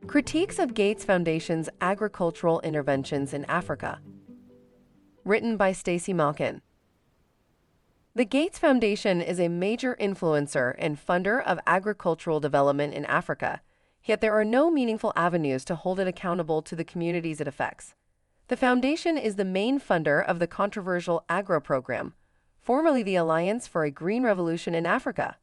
Critiques of Gates Foundation's Agricultural Interventions in Africa. Written by Stacy Malkin. The Gates Foundation is a major influencer and funder of agricultural development in Africa, yet there are no meaningful avenues to hold it accountable to the communities it affects. The foundation is the main funder of the controversial AGRA program, formerly the Alliance for a Green Revolution in Africa.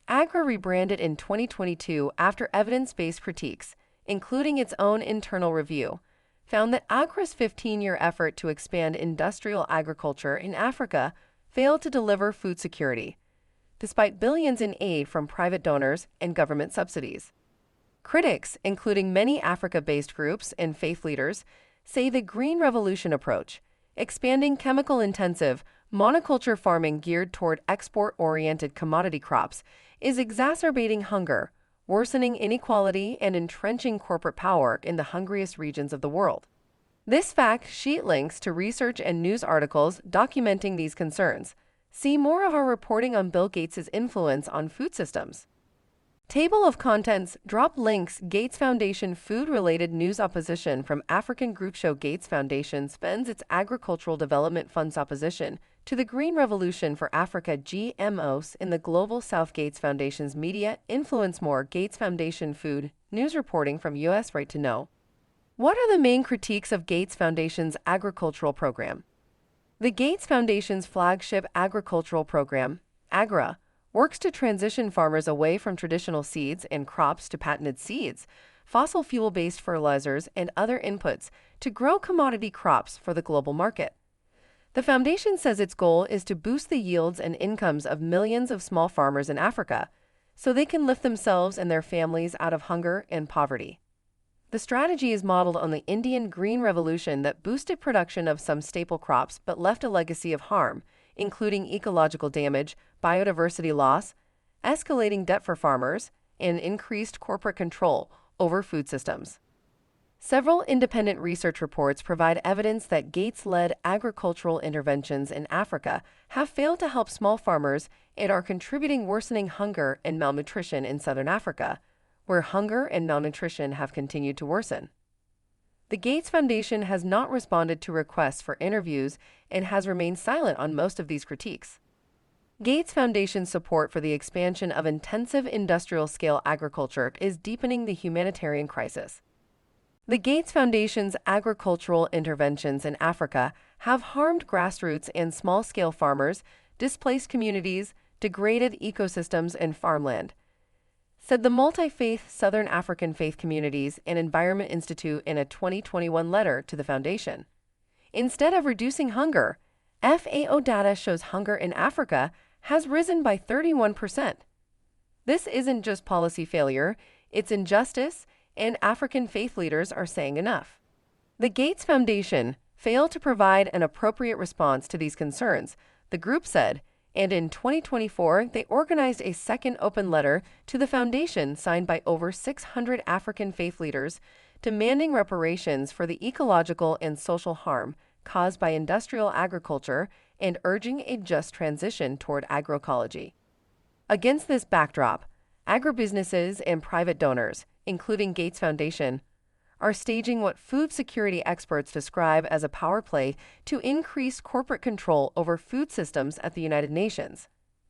AGRA rebranded in 2022 after evidence-based critiques, including its own internal review, found that AGRA's 15-year effort to expand industrial agriculture in Africa failed to deliver food security, despite billions in aid from private donors and government subsidies. Critics, including many Africa-based groups and faith leaders, say the Green Revolution approach, expanding chemical-intensive, monoculture farming geared toward export-oriented commodity crops, is exacerbating hunger, worsening inequality, and entrenching corporate power in the hungriest regions of the world. This fact sheet links to research and news articles documenting these concerns. See more of our reporting on Bill Gates' influence on food systems. Table of contents. Drop links. Gates Foundation food-related news. Opposition from African group show Gates Foundation spends its agricultural development funds opposition to the Green Revolution for Africa GMOs in the Global South. Gates Foundation's media influence. More Gates Foundation food news reporting from U.S. Right to Know. What are the main critiques of Gates Foundation's agricultural program? The Gates Foundation's flagship agricultural program, AGRA, works to transition farmers away from traditional seeds and crops to patented seeds, fossil fuel-based fertilizers, and other inputs to grow commodity crops for the global market. The foundation says its goal is to boost the yields and incomes of millions of small farmers in Africa so they can lift themselves and their families out of hunger and poverty. The strategy is modeled on the Indian Green Revolution that boosted production of some staple crops but left a legacy of harm, including ecological damage, biodiversity loss, escalating debt for farmers, and increased corporate control over food systems. Several independent research reports provide evidence that Gates-led agricultural interventions in Africa have failed to help small farmers and are contributing worsening hunger and malnutrition in southern Africa, where hunger and malnutrition have continued to worsen. The Gates Foundation has not responded to requests for interviews and has remained silent on most of these critiques. Gates Foundation's support for the expansion of intensive industrial-scale agriculture is deepening the humanitarian crisis. The Gates Foundation's agricultural interventions in Africa have harmed grassroots and small-scale farmers, displaced communities, degraded ecosystems and farmland, said the multi-faith Southern African Faith Communities and Environment Institute in a 2021 letter to the foundation. Instead of reducing hunger, FAO data shows hunger in Africa has risen by 31%. This isn't just policy failure, it's injustice, and African faith leaders are saying enough. The Gates Foundation failed to provide an appropriate response to these concerns, the group said, and in 2024, they organized a second open letter to the foundation signed by over 600 African faith leaders demanding reparations for the ecological and social harm caused by industrial agriculture and urging a just transition toward agroecology. Against this backdrop, agribusinesses and private donors, including Gates Foundation, are staging what food security experts describe as a power play to increase corporate control over food systems at the United Nations.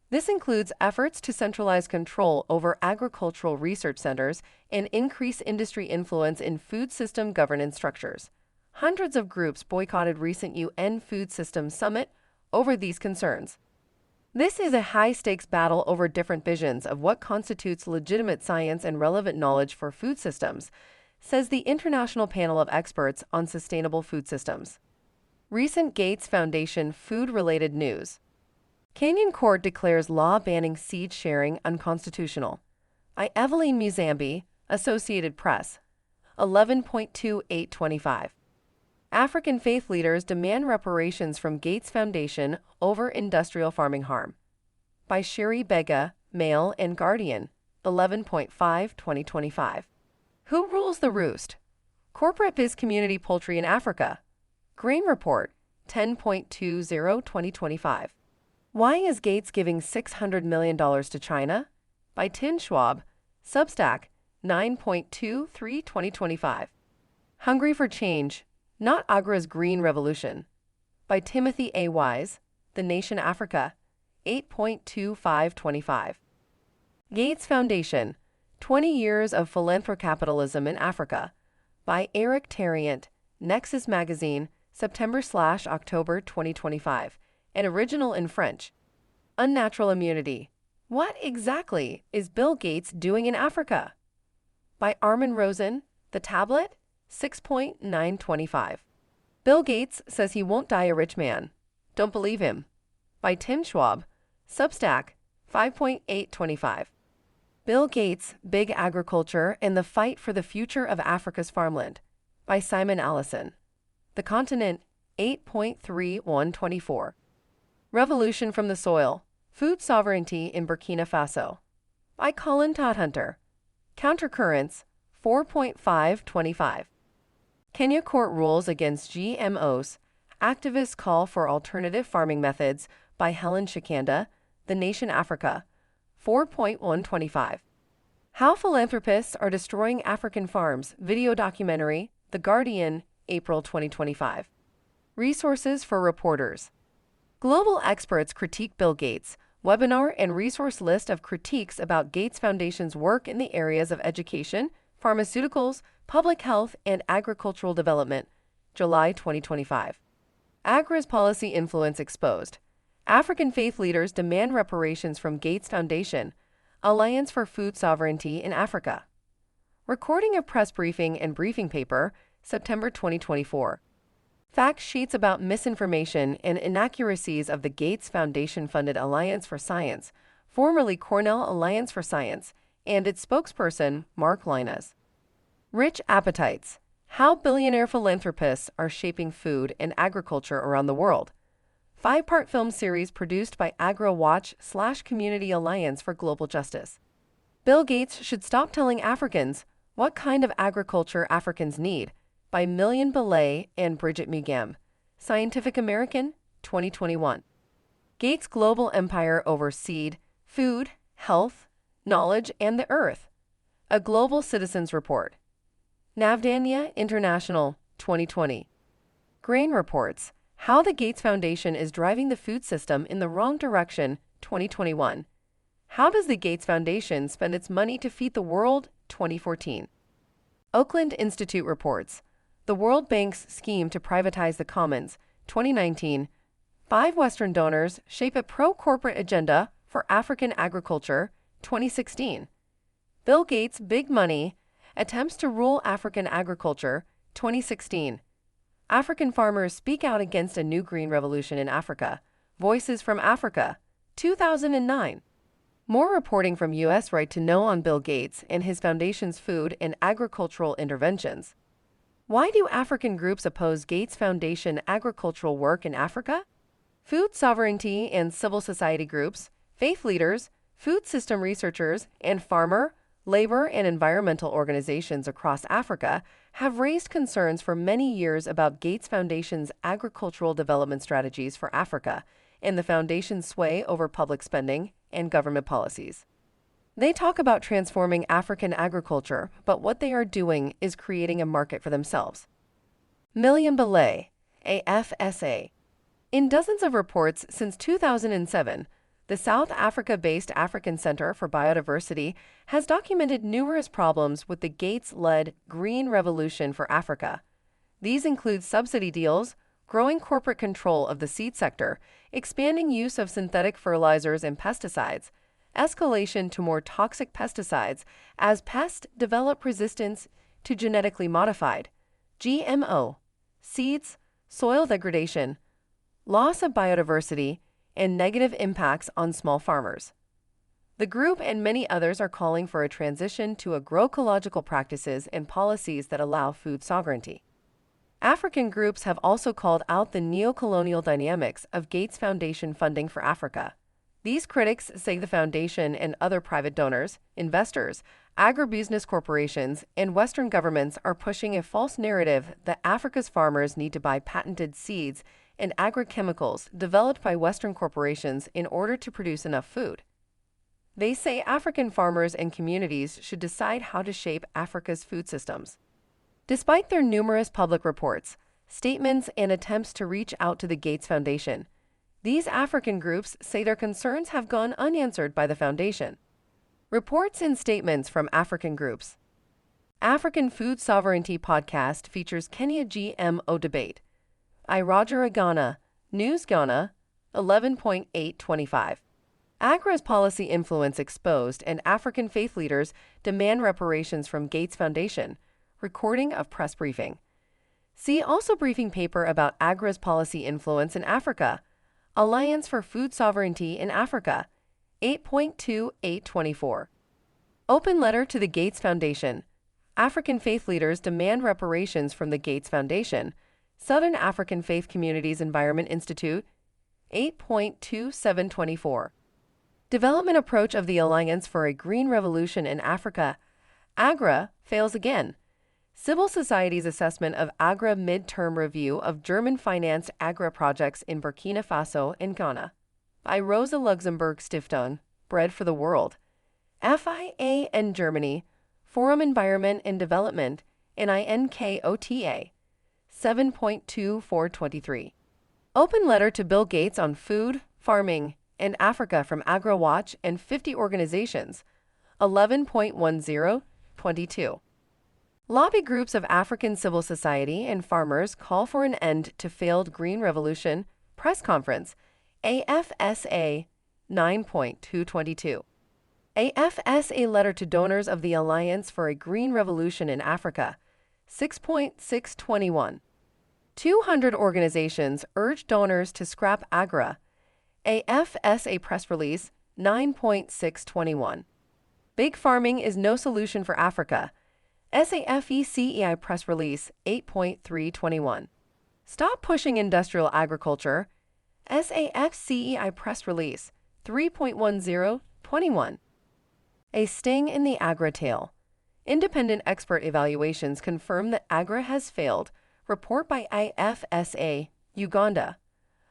This includes efforts to centralize control over agricultural research centers and increase industry influence in food system governance structures. Hundreds of groups boycotted recent UN Food Systems Summit over these concerns. This is a high-stakes battle over different visions of what constitutes legitimate science and relevant knowledge for food systems, says the International Panel of Experts on Sustainable Food Systems. Recent Gates Foundation food-related news. Kenyan court declares law banning seed sharing unconstitutional. By Evelyn Muzambi, Associated Press, 11.2825. African faith leaders demand reparations from Gates Foundation over industrial farming harm. By Shiri Bega, Mail and Guardian, 11.5/2025. Who rules the roost? Corporate biz community poultry in Africa. Grain Report, 10.20/2025. Why is Gates giving $600 million to China? By Tin Schwab, Substack, 9.23/2025. Hungry for Change, Not Agra's Green Revolution, by Timothy A. Wise, The Nation Africa, 8.25/25. Gates Foundation, 20 Years of Philanthrocapitalism in Africa, by Eric Tarrant, Nexus Magazine, September/October 2025, and original in French. Unnatural Immunity, What Exactly is Bill Gates Doing in Africa? By Armin Rosen, The Tablet, 6.9/25. Bill Gates says he won't die a rich man. Don't believe him. By Tim Schwab, Substack, 5.8/25. Bill Gates, Big Agriculture and the Fight for the Future of Africa's Farmland, by Simon Allison. The Continent, 8.31/24. Revolution from the Soil, Food Sovereignty in Burkina Faso, by Colin Todhunter. Countercurrents, 4.5/25. Kenya Court Rules Against GMOs, Activists Call for Alternative Farming Methods, by Helen Shikanda, The Nation Africa, 4.1/25. How Philanthropists Are Destroying African Farms, video documentary, The Guardian, April 2025. Resources for reporters. Global experts critique Bill Gates, webinar and resource list of critiques about Gates Foundation's work in the areas of education, pharmaceuticals, public health, and agricultural development, July 2025. Agra's policy influence exposed. African faith leaders demand reparations from Gates Foundation, Alliance for Food Sovereignty in Africa. Recording of press briefing and briefing paper, September 2024. Fact sheets about misinformation and inaccuracies of the Gates Foundation-funded Alliance for Science, formerly Cornell Alliance for Science, and its spokesperson, Mark Linas. Rich Appetites, How Billionaire Philanthropists Are Shaping Food and Agriculture Around the World. 5-part film series produced by AgriWatch/Community Alliance for Global Justice. Bill Gates Should Stop Telling Africans What Kind of Agriculture Africans Need, by Million Belay and Bridget Mugam. Scientific American, 2021. Gates' Global Empire Over Seed, Food, Health, Knowledge, and the Earth. A Global Citizens Report. Navdanya International, 2020. Grain Reports, How the Gates Foundation is Driving the Food System in the Wrong Direction, 2021. How Does the Gates Foundation Spend Its Money to Feed the World, 2014. Oakland Institute Reports, The World Bank's Scheme to Privatize the Commons, 2019. 5 Western Donors Shape a Pro-Corporate Agenda for African Agriculture, 2016. Bill Gates' Big Money Attempts to Rule African Agriculture, 2016. African Farmers Speak Out Against a New Green Revolution in Africa, Voices from Africa, 2009. More reporting from U.S. Right to Know on Bill Gates and his foundation's food and agricultural interventions. Why do African groups oppose Gates Foundation agricultural work in Africa? Food sovereignty and civil society groups, faith leaders, food system researchers, and farmer, labor, and environmental organizations across Africa have raised concerns for many years about Gates Foundation's agricultural development strategies for Africa and the foundation's sway over public spending and government policies. They talk about transforming African agriculture, but what they are doing is creating a market for themselves. Million Belay, AFSA. In dozens of reports since 2007, the South Africa-based African Center for Biodiversity has documented numerous problems with the Gates-led Green Revolution for Africa. These include subsidy deals, growing corporate control of the seed sector, expanding use of synthetic fertilizers and pesticides, escalation to more toxic pesticides as pests develop resistance to genetically modified, GMO, seeds, soil degradation, loss of biodiversity, and negative impacts on small farmers. The group and many others are calling for a transition to agroecological practices and policies that allow food sovereignty. African groups have also called out the neo-colonial dynamics of Gates Foundation funding for Africa. These critics say the foundation and other private donors, investors, agribusiness corporations, and Western governments are pushing a false narrative that Africa's farmers need to buy patented seeds and agrochemicals developed by Western corporations in order to produce enough food. They say African farmers and communities should decide how to shape Africa's food systems. Despite their numerous public reports, statements, and attempts to reach out to the Gates Foundation, these African groups say their concerns have gone unanswered by the Foundation. Reports and statements from African groups. African Food Sovereignty podcast features Kenya GMO debate. Roger Ghana, News Ghana, 11.825. Agra's policy influence exposed and African faith leaders demand reparations from Gates Foundation. Recording of press briefing. See also briefing paper about Agra's policy influence in Africa. Alliance for Food Sovereignty in Africa, 8.2824. Open letter to the Gates Foundation. African faith leaders demand reparations from the Gates Foundation. Southern African Faith Communities Environment Institute, 8.2724. Development approach of the Alliance for a Green Revolution in Africa. Agra fails again. Civil society's assessment of Agra mid-term review of German-financed Agra projects in Burkina Faso and Ghana. By Rosa Luxemburg Stiftung, Bread for the World. FIA and Germany, Forum Environment and Development, and INKOTA, 7.2423. Open letter to Bill Gates on food, farming, and Africa from AgriWatch and 50 organizations, 11.1022. Lobby groups of African civil society and farmers call for an end to failed Green Revolution. Press conference, AFSA 9.222. AFSA letter to donors of the Alliance for a Green Revolution in Africa, 6.621. 200 organizations urge donors to scrap Agra. AFSA press release, 9.621. Big farming is no solution for Africa. SAFECEI press release, 8.321. Stop pushing industrial agriculture. SAFCEI press release, 3.1021. A sting in the Agra tale. Independent expert evaluations confirm that Agra has failed. Report by IFSA, Uganda.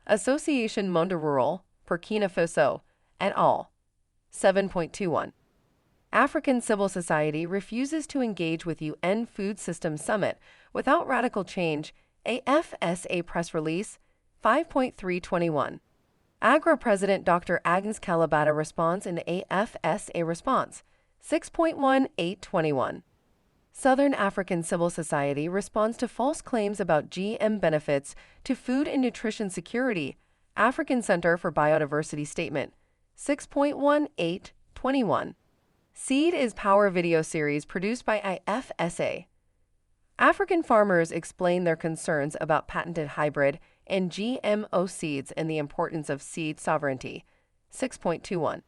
Association Monde Rural, Burkina Faso, et al. 7.21. African civil society refuses to engage with UN Food Systems Summit without radical change. AFSA press release, 5.321. Agra President Dr. Agnes Kalibata response in AFSA response, 6.1821. Southern African civil society responds to false claims about GM benefits to food and nutrition security. African Center for Biodiversity statement, 6.1821. Seed is Power video series produced by IFSA. African farmers explain their concerns about patented hybrid and GMO seeds and the importance of seed sovereignty. 6.21.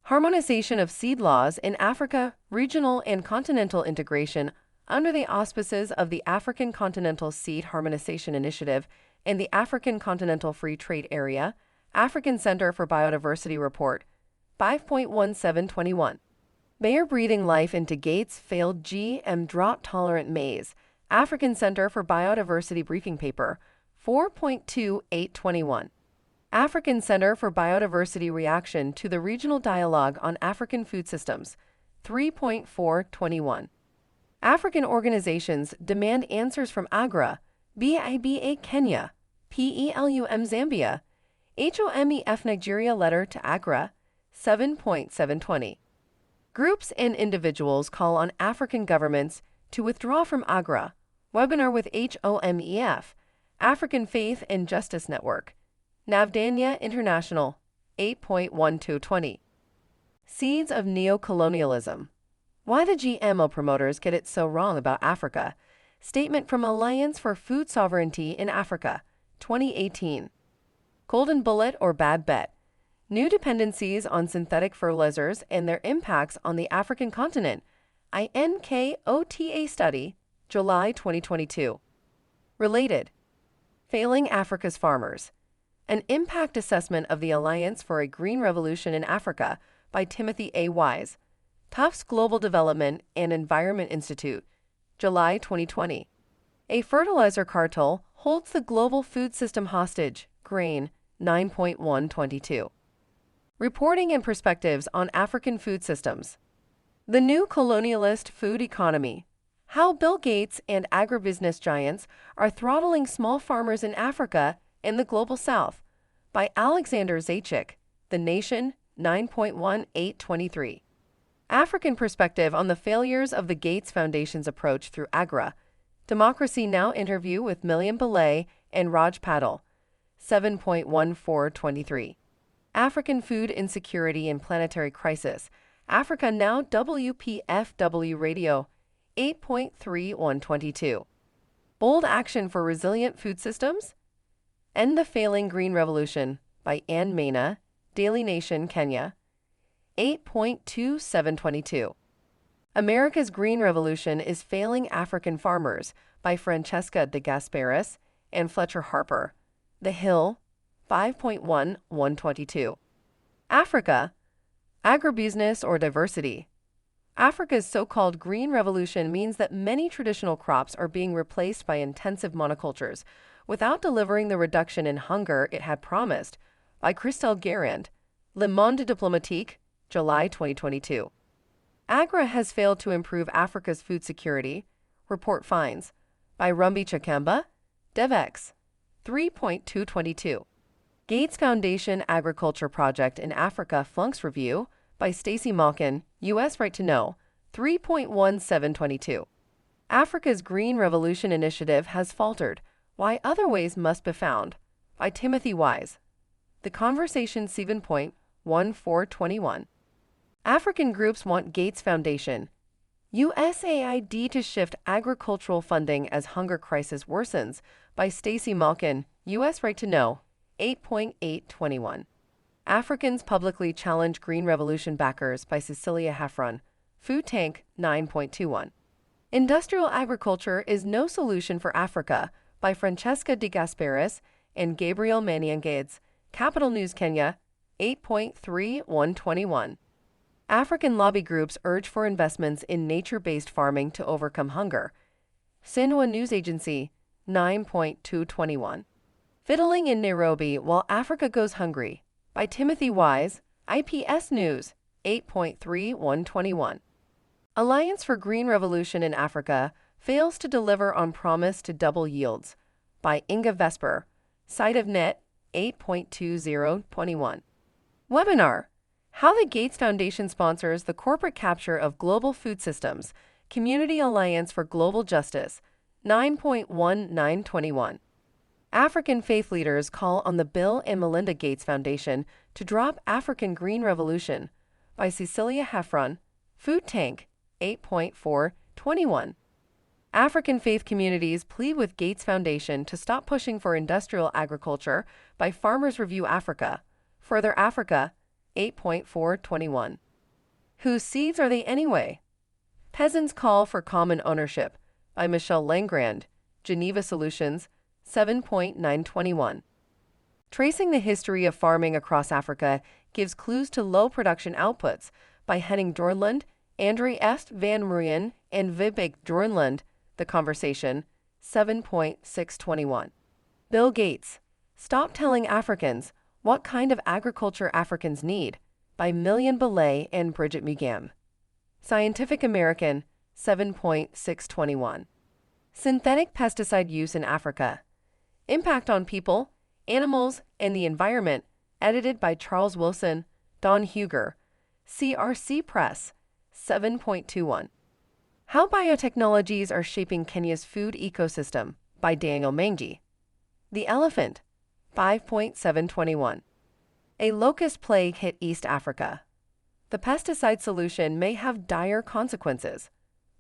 Harmonization of seed laws in Africa, regional and continental integration under the auspices of the African Continental Seed Harmonization Initiative and the African Continental Free Trade Area, African Center for Biodiversity Report, 5.1721. Bayer breathing life into Gates' failed GM drought-tolerant maize, African Center for Biodiversity briefing paper, 4.2821. African Center for Biodiversity reaction to the Regional Dialogue on African Food Systems, 3.421. African organizations demand answers from Agra, BIBA Kenya, PELUM Zambia, HOMEF Nigeria letter to Agra, 7.720. Groups and individuals call on African governments to withdraw from Agra. Webinar with HOMEF, African Faith and Justice Network, Navdanya International, 8.1220. Seeds of Neocolonialism. Why the GMO promoters get it so wrong about Africa. Statement from Alliance for Food Sovereignty in Africa, 2018. Golden Bullet or Bad Bet. New dependencies on synthetic fertilizers and their impacts on the African continent. INKOTA study, July 2022. Related. Failing Africa's Farmers. An impact assessment of the Alliance for a Green Revolution in Africa by Timothy A. Wise, Tufts Global Development and Environment Institute, July 2020. A fertilizer cartel holds the global food system hostage, grain, 9.122. Reporting and Perspectives on African Food Systems. The New Colonialist Food Economy. How Bill Gates and agribusiness giants are throttling small farmers in Africa and the Global South, by Alexander Zaitchik, The Nation, 9.1823. African Perspective on the Failures of the Gates Foundation's Approach Through Agra. Democracy Now! Interview with Milliam Belay and Raj Patel, 7.1423. African Food Insecurity and Planetary Crisis. Africa Now! WPFW Radio, 8.3122. Bold Action for Resilient Food Systems? End the Failing Green Revolution, by Ann Maina, Daily Nation, Kenya, 8.2722. America's Green Revolution is Failing African Farmers, by Francesca de Gasperis and Fletcher Harper, The Hill, 5.1122. Africa, Agribusiness or Diversity. Africa's so-called Green Revolution means that many traditional crops are being replaced by intensive monocultures, without delivering the reduction in hunger it had promised, by Christelle Guérand, Le Monde Diplomatique, July 2022. Agra has failed to improve Africa's food security, report finds, by Rumbi Chakamba, DevX, 3.222. Gates Foundation Agriculture Project in Africa Flunks Review, by Stacy Malkin, U.S. Right to Know, 3.1722. Africa's Green Revolution Initiative has faltered. Why Other Ways Must Be Found, by Timothy Wise. The Conversation 7.1421. African groups want Gates Foundation, USAID to shift agricultural funding as hunger crisis worsens, by Stacy Malkin, U.S. Right to Know, 8.821. Africans Publicly Challenge Green Revolution Backers, by Cecilia Heffron, Food Tank, 9.21. Industrial Agriculture is No Solution for Africa, by Francesca de Gasperis and Gabriel Maniangades, Capital News Kenya, 8.3121. African lobby groups urge for investments in nature-based farming to overcome hunger. Sinua News Agency, 9.221. Fiddling in Nairobi While Africa Goes Hungry, by Timothy Wise, IPS News, 8.3121. Alliance for Green Revolution in Africa Fails to Deliver on Promise to Double Yields, by Inga Vesper, Site of Net, 8.2021. Webinar: How the Gates Foundation Sponsors the Corporate Capture of Global Food Systems, Community Alliance for Global Justice, 9.1921. African faith leaders call on the Bill and Melinda Gates Foundation to drop African Green Revolution, by Cecilia Heffron, Food Tank, 8.421. African faith communities plead with Gates Foundation to stop pushing for industrial agriculture, by Farmers Review Africa, Further Africa, 8.421. Whose seeds are they anyway? Peasants Call for Common Ownership, by Michelle Langrand, Geneva Solutions, 7.921. Tracing the History of Farming Across Africa Gives Clues to Low Production Outputs, by Henning Dornland, Andre Est van Muriën, and Vibeke Dornland. The Conversation, 7.621. Bill Gates, Stop Telling Africans What Kind of Agriculture Africans Need, by Milliam Belay and Bridget Mugam. Scientific American, 7.621. Synthetic Pesticide Use in Africa. Impact on People, Animals, and the Environment, edited by Charles Wilson, Don Huger, CRC Press, 7.21. How Biotechnologies Are Shaping Kenya's Food Ecosystem, by Daniel Mangi. The Elephant, 5.721. A locust plague hit East Africa. The pesticide solution may have dire consequences,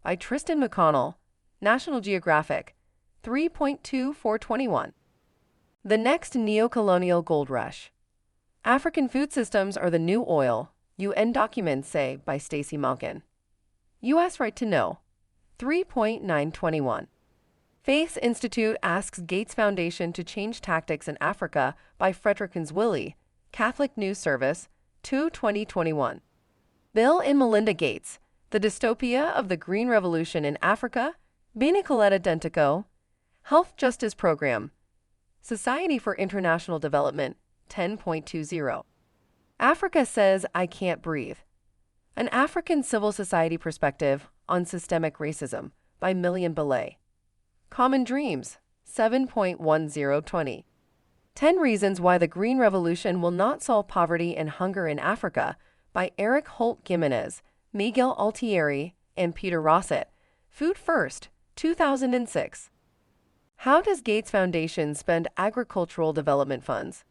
by Tristan McConnell, National Geographic, 3.2421. The Next Neo-Colonial Gold Rush. African Food Systems Are the New Oil, UN Documents Say, by Stacy Malkin. U.S. Right to Know, 3.921. Faiths Institute Asks Gates Foundation to Change Tactics in Africa, by Frederickens Willie, Catholic News Service, 2/2021. Bill and Melinda Gates, The Dystopia of the Green Revolution in Africa, Bene Coletta Dentico, Health Justice Program, Society for International Development, 10.20. Africa Says I Can't Breathe. An African Civil Society Perspective on Systemic Racism by Millian Belay. Common Dreams, 7.1020. 10 Reasons Why the Green Revolution Will Not Solve Poverty and Hunger in Africa by Eric Holt Gimenez, Miguel Altieri, and Peter Rossett. Food First, 2006. How does Gates Foundation spend agricultural development funds?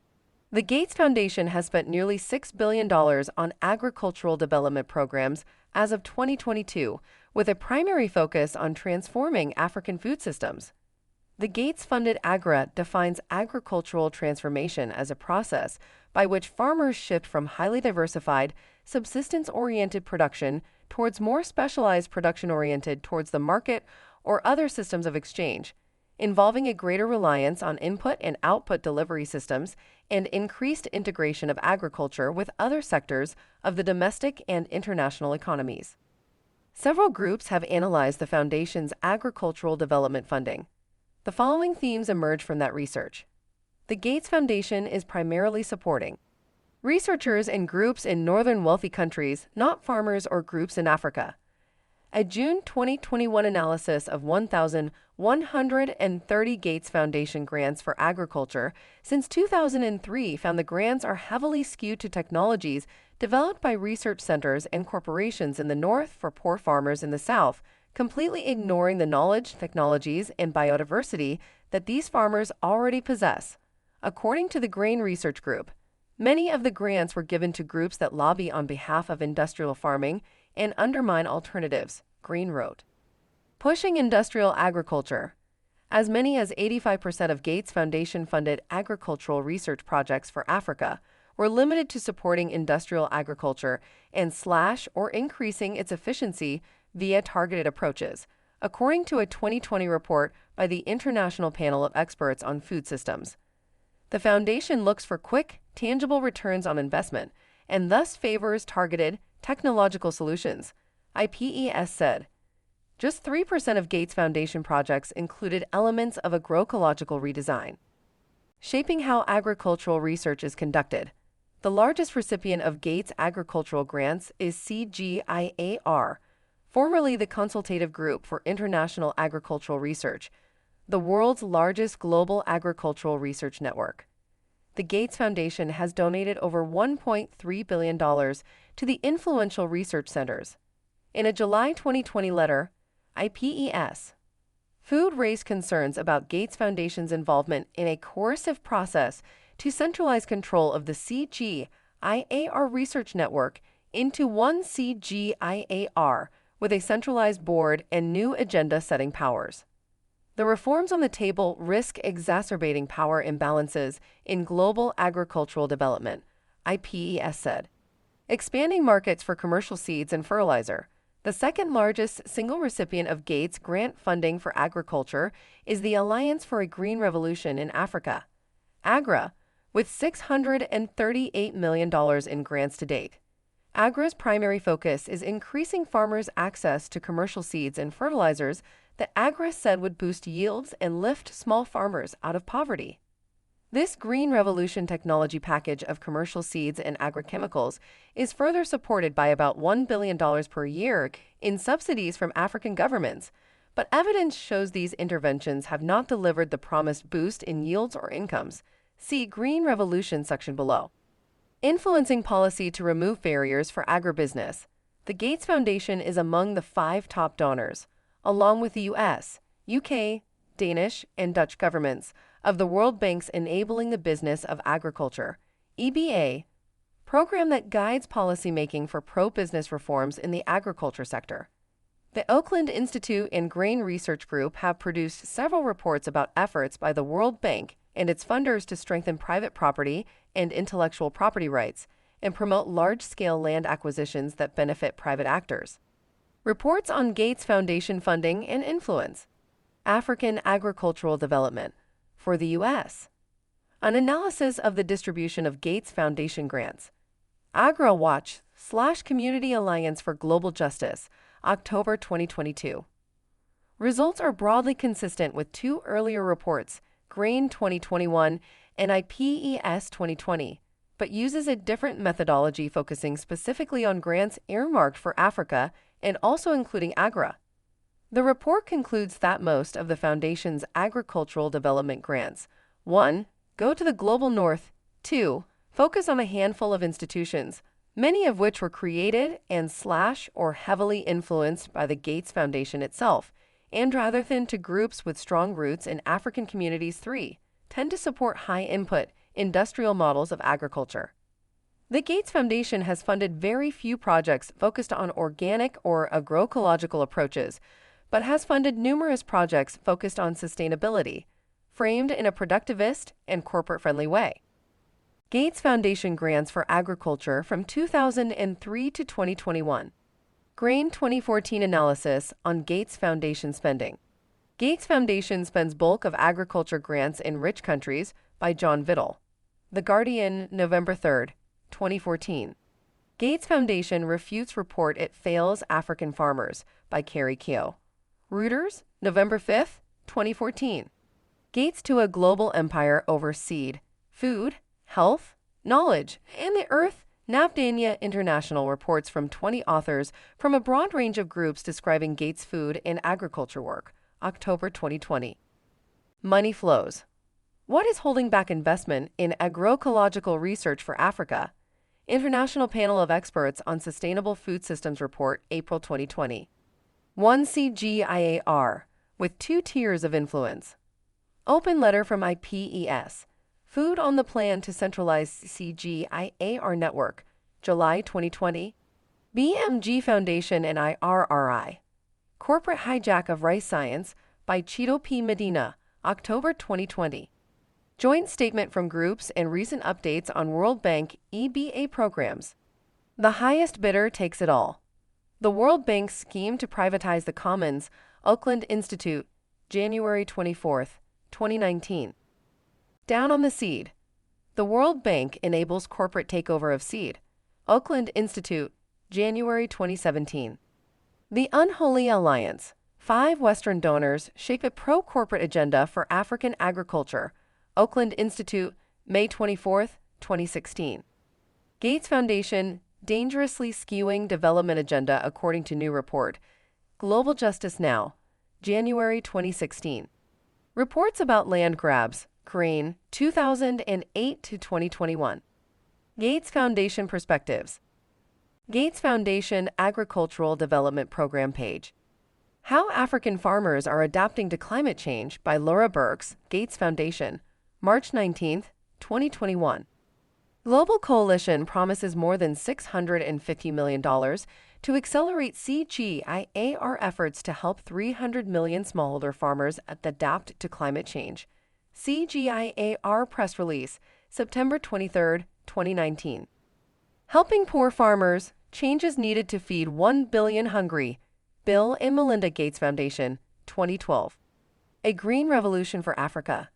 The Gates Foundation has spent nearly $6 billion on agricultural development programs as of 2022, with a primary focus on transforming African food systems. The Gates-funded AGRA defines agricultural transformation as a process by which farmers shift from highly diversified, subsistence-oriented production towards more specialized production oriented towards the market or other systems of exchange, involving a greater reliance on input and output delivery systems and increased integration of agriculture with other sectors of the domestic and international economies. Several groups have analyzed the Foundation's agricultural development funding. The following themes emerge from that research. The Gates Foundation is primarily supporting researchers and groups in northern wealthy countries, not farmers or groups in Africa. A June 2021 analysis of 1,130 Gates Foundation grants for agriculture since 2003 found the grants are heavily skewed to technologies developed by research centers and corporations in the north for poor farmers in the south, completely ignoring the knowledge, technologies, and biodiversity that these farmers already possess. According to the Grain Research Group, many of the grants were given to groups that lobby on behalf of industrial farming and undermine alternatives, Green wrote. Pushing industrial agriculture. As many as 85% of Gates Foundation-funded agricultural research projects for Africa were limited to supporting industrial agriculture and slash or increasing its efficiency via targeted approaches, according to a 2020 report by the International Panel of Experts on Food Systems. The Foundation looks for quick, tangible returns on investment and thus favors targeted, technological solutions, IPES said. Just 3% of Gates Foundation projects included elements of agroecological redesign. Shaping how agricultural research is conducted. The largest recipient of Gates agricultural grants is CGIAR, formerly the Consultative Group for International Agricultural Research, the world's largest global agricultural research network. The Gates Foundation has donated over $1.3 billion to the influential research centers. In a July 2020 letter, IPES Food raised concerns about Gates Foundation's involvement in a coercive process to centralize control of the CGIAR research network into one CGIAR with a centralized board and new agenda-setting powers. The reforms on the table risk exacerbating power imbalances in global agricultural development, IPES said. Expanding markets for commercial seeds and fertilizer. The second largest single recipient of Gates grant funding for agriculture is the Alliance for a Green Revolution in Africa, AGRA, with $638 million in grants to date. AGRA's primary focus is increasing farmers' access to commercial seeds and fertilizers that AGRA said would boost yields and lift small farmers out of poverty. This Green Revolution technology package of commercial seeds and agrochemicals is further supported by about $1 billion per year in subsidies from African governments, but evidence shows these interventions have not delivered the promised boost in yields or incomes. See Green Revolution section below. Influencing policy to remove barriers for agribusiness. The Gates Foundation is among the 5 top donors, along with the U.S., UK, Danish, and Dutch governments, of the World Bank's Enabling the Business of Agriculture, EBA, program that guides policymaking for pro-business reforms in the agriculture sector. The Oakland Institute and Grain Research Group have produced several reports about efforts by the World Bank and its funders to strengthen private property and intellectual property rights and promote large-scale land acquisitions that benefit private actors. Reports on Gates Foundation funding and influence. African agricultural development. For the U.S., an analysis of the distribution of Gates Foundation grants. AgriWatch/Community Alliance for Global Justice, October 2022. Results are broadly consistent with 2 earlier reports, Grain 2021 and IPES 2020, but uses a different methodology focusing specifically on grants earmarked for Africa and also including AGRA. The report concludes that most of the Foundation's agricultural development grants 1. Go to the global north, 2. Focus on a handful of institutions, many of which were created and/or heavily influenced by the Gates Foundation itself, and rather than to groups with strong roots in African communities 3. Tend to support high-input, industrial models of agriculture. The Gates Foundation has funded very few projects focused on organic or agroecological approaches, but has funded numerous projects focused on sustainability, framed in a productivist and corporate-friendly way. Gates Foundation grants for agriculture from 2003 to 2021. Grain 2014 analysis on Gates Foundation spending. Gates Foundation spends bulk of agriculture grants in rich countries by John Vittle. The Guardian, November 3, 2014. Gates Foundation refutes report it fails African farmers by Carrie Keogh. Reuters, November 5, 2014. Gates to a global empire over seed, food, health, knowledge, and the earth. Navdanya International reports from 20 authors from a broad range of groups describing Gates' food and agriculture work, October 2020. Money flows. What is holding back investment in agroecological research for Africa? International Panel of Experts on Sustainable Food Systems report, April 2020. 1 CGIAR, with 2 tiers of influence. Open letter from IPES. Food on the plan to centralize CGIAR network, July 2020. BMG Foundation and IRRI. Corporate hijack of rice science by Cheeto P. Medina, October 2020. Joint statement from groups and recent updates on World Bank EBA programs. The highest bidder takes it all. The World Bank's scheme to privatize the Commons, Oakland Institute, January 24, 2019. Down on the seed. The World Bank enables corporate takeover of seed. Oakland Institute, January 2017. The Unholy Alliance. 5 Western donors shape a pro-corporate agenda for African agriculture. Oakland Institute, May 24, 2016. Gates Foundation, dangerously skewing development agenda according to new report. Global Justice Now, January 2016. Reports about land grabs, Crane, 2008 to 2021. Gates Foundation Perspectives. Gates Foundation Agricultural Development Program page. How African Farmers Are Adapting to Climate Change by Laura Burks, Gates Foundation, March 19, 2021. Global Coalition promises more than $650 million to accelerate CGIAR efforts to help 300 million smallholder farmers adapt to climate change. CGIAR press release, September 23, 2019. Helping Poor Farmers, Changes Needed to Feed 1 Billion Hungry, Bill and Melinda Gates Foundation, 2012. A Green Revolution for Africa.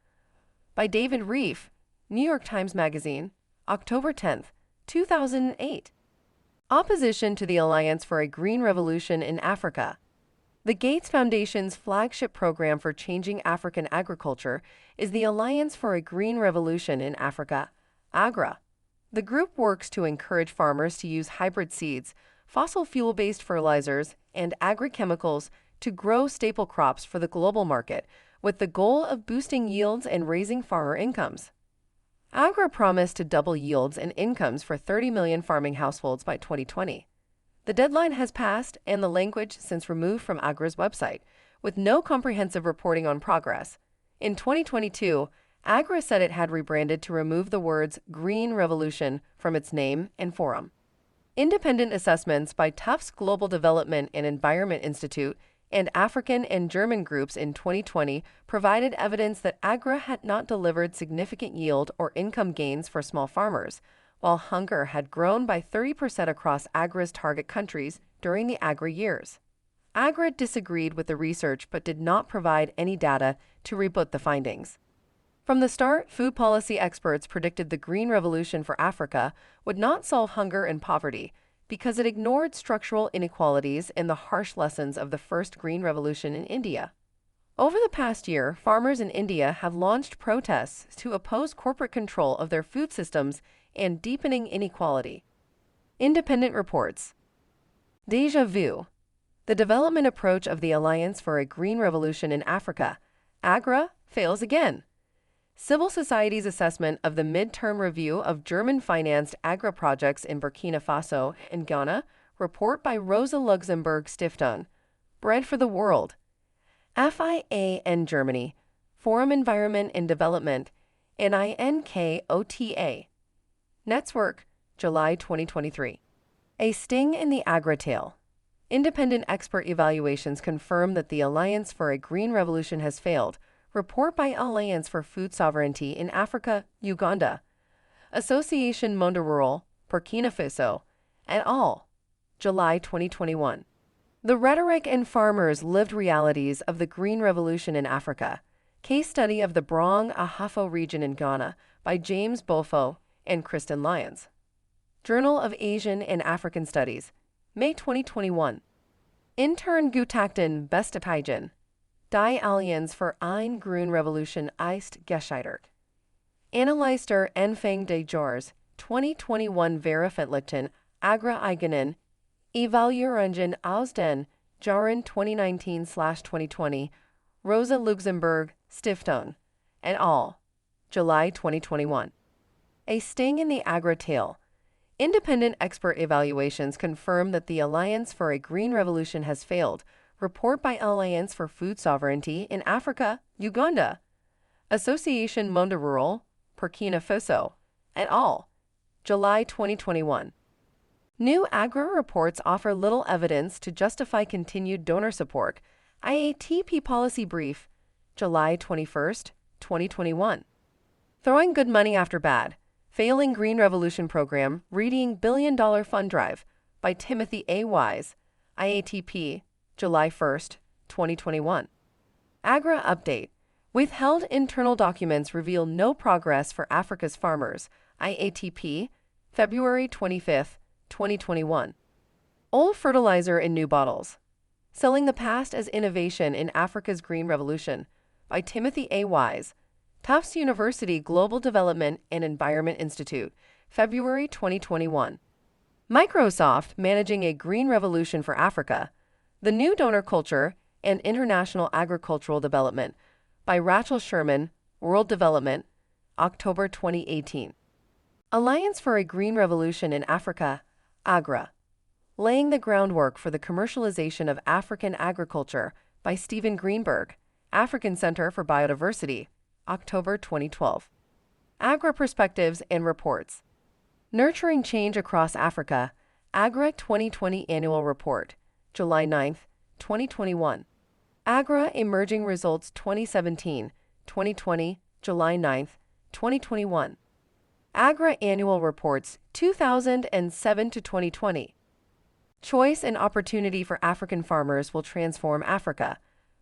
By David Reef, New York Times Magazine, October 10, 2008. Opposition to the Alliance for a Green Revolution in Africa. The Gates Foundation's flagship program for changing African agriculture is the Alliance for a Green Revolution in Africa, AGRA. The group works to encourage farmers to use hybrid seeds, fossil fuel-based fertilizers, and agrochemicals to grow staple crops for the global market, with the goal of boosting yields and raising farmer incomes. AGRA promised to double yields and incomes for 30 million farming households by 2020. The deadline has passed and the language since removed from AGRA's website, with no comprehensive reporting on progress. In 2022, AGRA said it had rebranded to remove the words Green Revolution from its name and forum. Independent assessments by Tufts Global Development and Environment Institute and African and German groups in 2020 provided evidence that AGRA had not delivered significant yield or income gains for small farmers, while hunger had grown by 30% across AGRA's target countries during the AGRA years. AGRA disagreed with the research but did not provide any data to rebut the findings. From the start, food policy experts predicted the Green Revolution for Africa would not solve hunger and poverty because it ignored structural inequalities and the harsh lessons of the first Green Revolution in India. Over the past year, farmers in India have launched protests to oppose corporate control of their food systems and deepening inequality. Independent reports. Déjà vu. The development approach of the Alliance for a Green Revolution in Africa, AGRA, fails again. Civil society's assessment of the midterm review of German-financed AGRA projects in Burkina Faso and Ghana, report by Rosa Luxemburg Stiftung, Bread for the World, FIA Germany, Forum Environment and Development, and INKOTA. Network, July 2023. A sting in the AGRA tail. Independent expert evaluations confirm that the Alliance for a Green Revolution has failed. Report by Alliance for Food Sovereignty in Africa, Uganda. Association Monde Rural, Burkina Faso, et al. July 2021. The Rhetoric and Farmers' Lived Realities of the Green Revolution in Africa. Case study of the Brong Ahafo region in Ghana by James Bofo and Kristen Lyons. Journal of Asian and African Studies, May 2021. Intern Gutachten Bestepeigen. Die Allianz für eine Grüne Revolution ist gescheitert. Analyster Anfang des Jahres 2021 veröffentlichten Agra-eigenen Evaluierungen aus den Jahren 2019/2020, Rosa Luxemburg Stiftung, et al., July 2021. A sting in the AGRA tail. Independent expert evaluations confirm that the Alliance for a Green Revolution has failed. Report by Alliance for Food Sovereignty in Africa, Uganda. Association Monde Rural, Burkina Faso, et al., July 2021. New AGRA reports offer little evidence to justify continued donor support. IATP Policy Brief, July 21, 2021. Throwing good money after bad. Failing Green Revolution Program, Reading Billion-Dollar Fund Drive by Timothy A. Wise, IATP, July 1, 2021. AGRA Update. Withheld internal documents reveal no progress for Africa's farmers. IATP, February 25, 2021. Old fertilizer in new bottles. Selling the Past as Innovation in Africa's Green Revolution by Timothy A. Wise, Tufts University Global Development and Environment Institute, February 2021. Microsoft Managing a Green Revolution for Africa, The New Donor Culture and International Agricultural Development by Rachel Sherman, World Development, October 2018. Alliance for a Green Revolution in Africa, AGRA. Laying the Groundwork for the Commercialization of African Agriculture by Stephen Greenberg, African Center for Biodiversity, October 2012. AGRA Perspectives and Reports. Nurturing Change Across Africa, AGRA 2020 Annual Report, July 9, 2021. AGRA Emerging Results 2017-2020, July 9, 2021. AGRA Annual Reports 2007 to 2020. Choice and Opportunity for African Farmers Will Transform Africa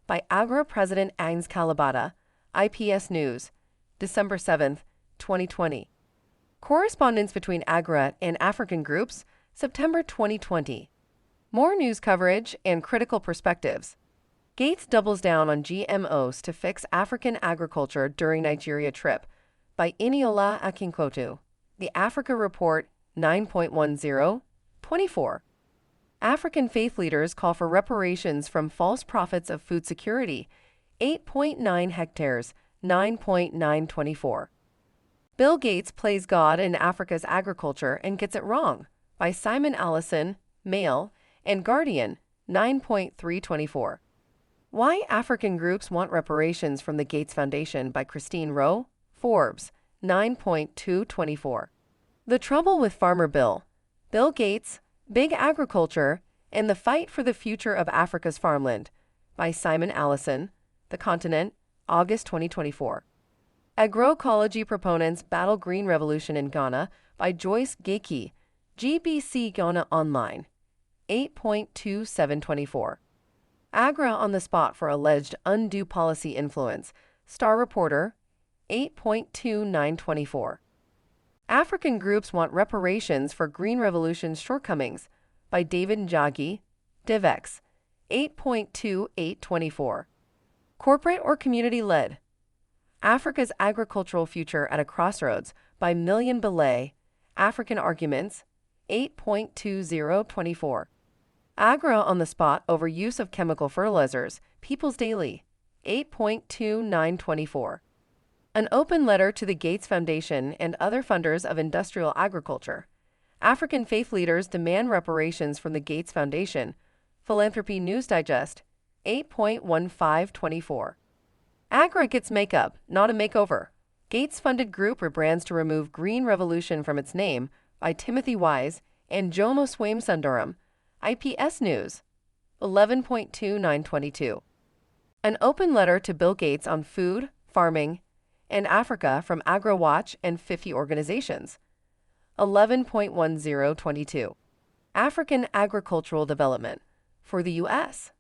by AGRA President Agnes Kalibata, IPS News, December 7, 2020. Correspondence between AGRA and African groups, September 2020. More news coverage and critical perspectives. Gates doubles down on GMOs to fix African agriculture during Nigeria trip by Eniola Akinkotu. The Africa Report 9.10, 24. African faith leaders call for reparations from false prophets of food security, 8.9 hectares, 9.924. Bill Gates plays God in Africa's agriculture and gets it wrong by Simon Allison, Mail, and Guardian, 9.324. Why African Groups Want Reparations from the Gates Foundation by Christine Rowe, Forbes, 9.224. The Trouble with Farmer Bill, Bill Gates, Big Agriculture, and the Fight for the Future of Africa's Farmland by Simon Allison, The Continent, August 2024. Agroecology Proponents Battle Green Revolution in Ghana by Joyce Geki, GBC Ghana Online, 8.2724. AGRA on the spot for alleged undue policy influence, Star Reporter, 8.2924. African Groups Want Reparations for Green Revolution's Shortcomings by David Njagi, DivX, 8.2824. Corporate or Community-Led? Africa's Agricultural Future at a Crossroads by Million Belay, African Arguments, 8.2024. Agra on the spot over use of chemical fertilizers, People's Daily, 8.2924. An open letter to the Gates Foundation and other funders of industrial agriculture. African faith leaders demand reparations from the Gates Foundation, Philanthropy News Digest, 8.1524. Agra gets makeup, not a makeover. Gates-funded group rebrands to remove Green Revolution from its name by Timothy Wise and Jomo Swaimsundaram, IPS News, 11.2922. An open letter to Bill Gates on food, farming, and Africa from AgriWatch and 50 organizations, 11.1022. African agricultural development for the U.S.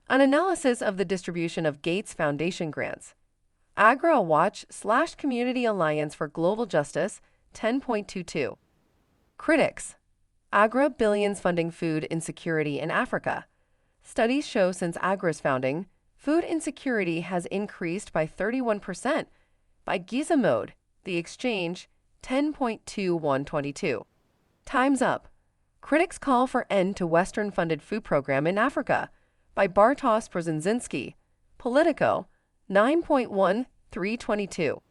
An analysis of the distribution of Gates Foundation grants. AgriWatch/Community Alliance for Global Justice, 10.22. Critics. Agra billions funding food insecurity in Africa. Studies show since Agra's founding, food insecurity has increased by 31%. By Gizamode, The Exchange, 10.2122. Time's Up. Critics call for end to Western-funded food program in Africa. By Bartosz Brzezinski, Politico, 9.1322.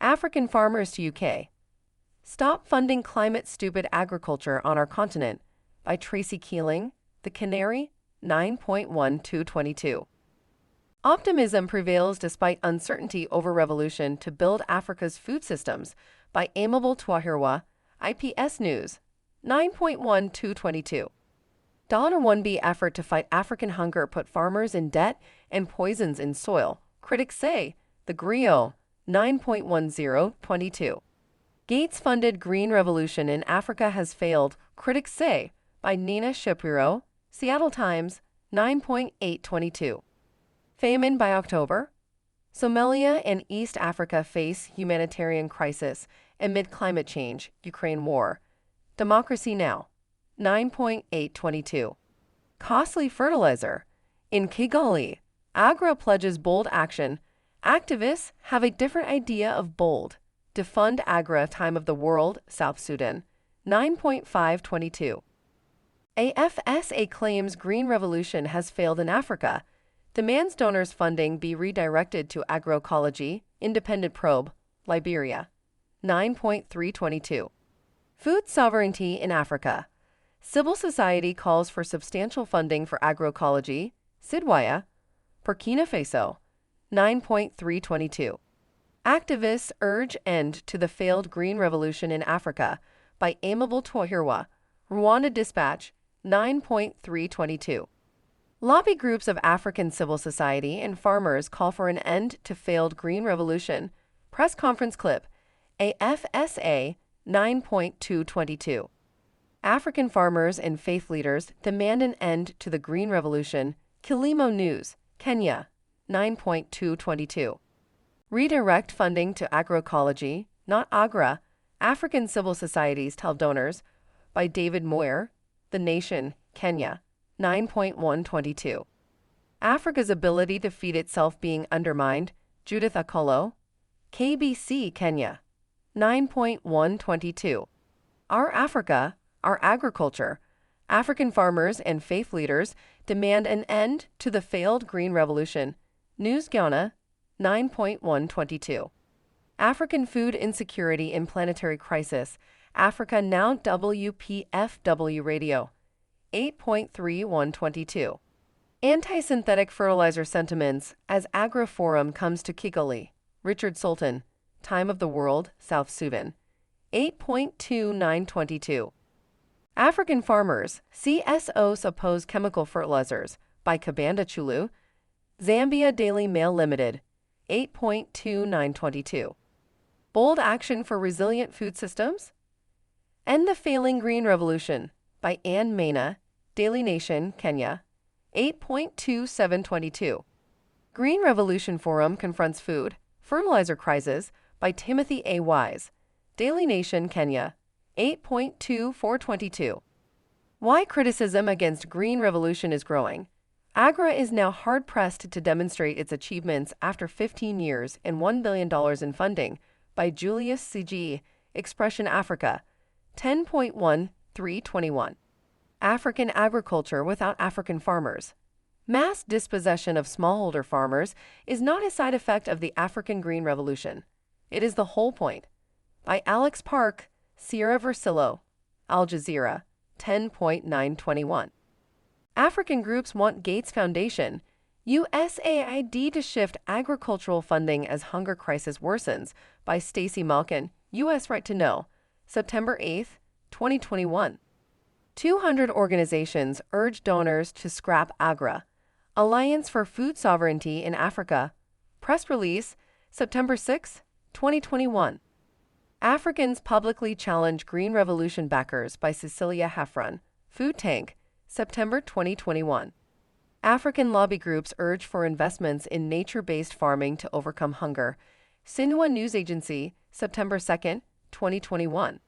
African farmers to UK. Stop funding climate-stupid agriculture on our continent. By Tracy Keeling, The Canary, 9.1222. Optimism prevails despite uncertainty over revolution to build Africa's food systems. By Amable Twahirwa, IPS News, 9.1222. $1B effort to fight African hunger put farmers in debt and poisons in soil, critics say. The Griot, 9.1022. Gates-funded green revolution in Africa has failed, critics say. By Nina Shapiro, Seattle Times, 9.822. Famine by October. Somalia and East Africa face humanitarian crisis amid climate change, Ukraine war. Democracy Now! 9.822. Costly fertilizer. In Kigali, Agra pledges bold action. Activists have a different idea of bold. Defund Agra Time of the World, South Sudan, 9.522. AFSA claims Green Revolution has failed in Africa. Demands donors' funding be redirected to agroecology, independent probe, Liberia, 9.322. Food sovereignty in Africa. Civil society calls for substantial funding for agroecology, Sidwaya, Burkina Faso, 9.322. Activists urge end to the failed Green Revolution in Africa. By Amable Twahirwa, Rwanda Dispatch, 9.322. Lobby groups of African civil society and farmers call for an end to failed Green Revolution. Press conference clip, AFSA, 9.222. African farmers and faith leaders demand an end to the Green Revolution. Kilimo News, Kenya, 9.222. Redirect funding to agroecology, not Agra. African civil societies tell donors. By David Moyer, The Nation, Kenya, 9.122. Africa's ability to feed itself being undermined. Judith Akolo, KBC, Kenya, 9.122. Our Africa, our agriculture. African farmers and faith leaders demand an end to the failed Green Revolution. News Ghana, 9.122. African food insecurity in planetary crisis. Africa Now WPFW Radio, 8.3122. Anti-synthetic fertilizer sentiments as Agra Forum comes to Kigali. Richard Sultan, Time of the World, South Sudan, 8.2922. African farmers, CSOs oppose chemical fertilizers. By Kabanda Chulu, Zambia Daily Mail Limited, 8.2922. Bold action for resilient food systems? End the failing Green Revolution. By Ann Maina, Daily Nation, Kenya, 8.2722. Green Revolution Forum confronts food, fertilizer crisis. By Timothy A. Wise, Daily Nation, Kenya, 8.2422. Why criticism against Green Revolution is growing. Agra is now hard-pressed to demonstrate its achievements after 15 years and $1 billion in funding. By Julius C.G., Expression Africa, 10.1321. African agriculture without African farmers. Mass dispossession of smallholder farmers is not a side effect of the African Green Revolution. It is the whole point. By Alex Park, Sierra Versillo, Al Jazeera, 10.921. African groups want Gates Foundation, USAID to shift agricultural funding as hunger crisis worsens, by Stacy Malkin, U.S. Right to Know, September 8, 2021. 200 organizations urge donors to scrap AGRA, Alliance for Food Sovereignty in Africa. Press release, September 6, 2021. Africans publicly challenge Green Revolution backers, by Cecilia Heffron, Food Tank, September 2021. African lobby groups urge for investments in nature-based farming to overcome hunger. Xinhua News Agency, September 2, 2021.